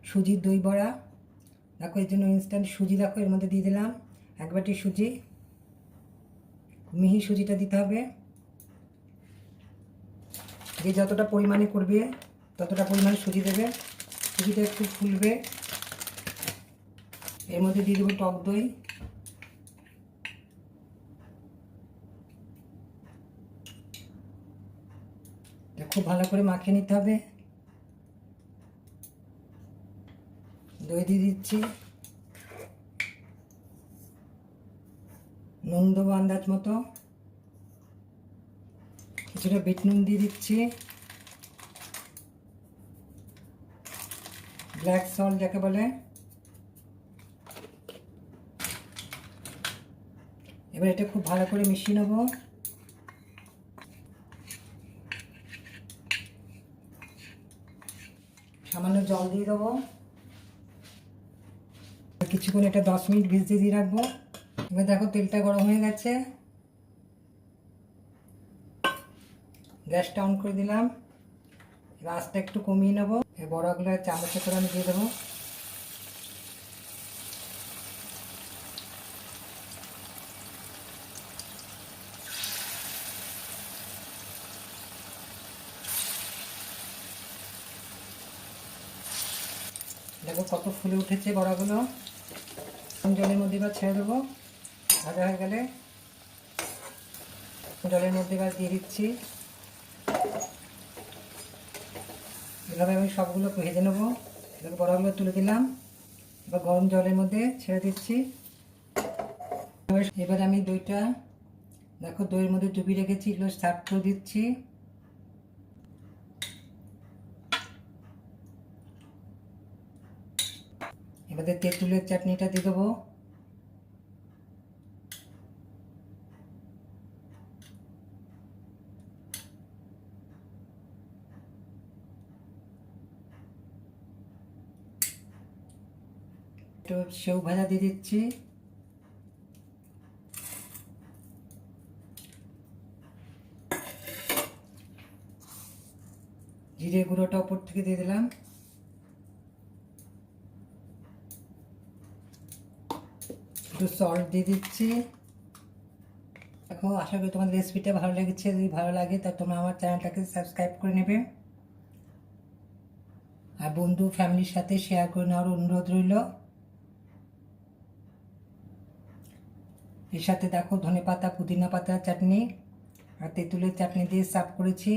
সুজির দই বড়া। দেখো এর জন্য ইনস্ট্যান্ট সুজি, দেখো এর মধ্যে দিয়ে দিলাম 1 বাটি সুজি। মিহি সুজিটা দিতে হবে, যে যতটা পরিমাণে করবে ততটা পরিমাণে সুজি দেবে। সুজিটা একটু ফুলবে, এর মধ্যে দিয়ে দেবো টক দই। খুব ভালো করে মাখিয়ে নিতে হবে। দই দিয়ে দিচ্ছি, নুন দেবো আন্দাজ মতো, কিছুটা বিট নুন দিয়ে দিচ্ছি, ব্ল্যাক সল্ট যাকে বলে। এবার এটা খুব ভালো করে মিশিয়ে নেব। সামান্য জল দিয়ে দেবো। কিছুক্ষণ এটা 10 মিনিট ভিজিয়ে দিয়ে রাখবো। এবার দেখো তেলটা গরম হয়ে গেছে, গ্যাসটা অন করে দিলাম। এবার আঁচটা একটু কমিয়ে নেবো। এই বড়াগুলো চামচে করে আমি দিয়ে দেবো। দেখো কত ফুলে উঠেছে বড়াগুলো। জলের মধ্যে এবার ছেড়ে দেবো। ভাজা হয়ে গেলে জলের মধ্যে এবার দিয়ে দিচ্ছি। এভাবে আমি সবগুলো ভেজে নেবো। এবার বড়াগুলো তুলে দিলাম, এবার গরম জলের মধ্যে ছেড়ে দিচ্ছি। এবার আমি দইটা, দেখো দইয়ের মধ্যে ডুবিয়ে রেখেছি, এগুলো সার্ভ করে দিচ্ছি। এবারে তেঁতুলের চাটনিটা দিয়ে দেবো। একটু সেউ ভাজা দিয়ে দিচ্ছি। জিরে গুঁড়োটা উপর থেকে দিয়ে দিলাম। একটু সল্ট দিয়ে দিচ্ছি। দেখো আশা করি তোমাদের রেসিপিটা ভালো লেগেছে। যদি ভালো লাগে তা তোমরা আমার চ্যানেলটাকে সাবস্ক্রাইব করে নেবে, আর বন্ধু ফ্যামিলির সাথে শেয়ার করে নেওয়ার অনুরোধ রইল। এর সাথে দেখো ধনেপাতা পুদিনা পাতার চাটনি আর তেঁতুলের চাটনি দিয়ে সার্ভ করেছি।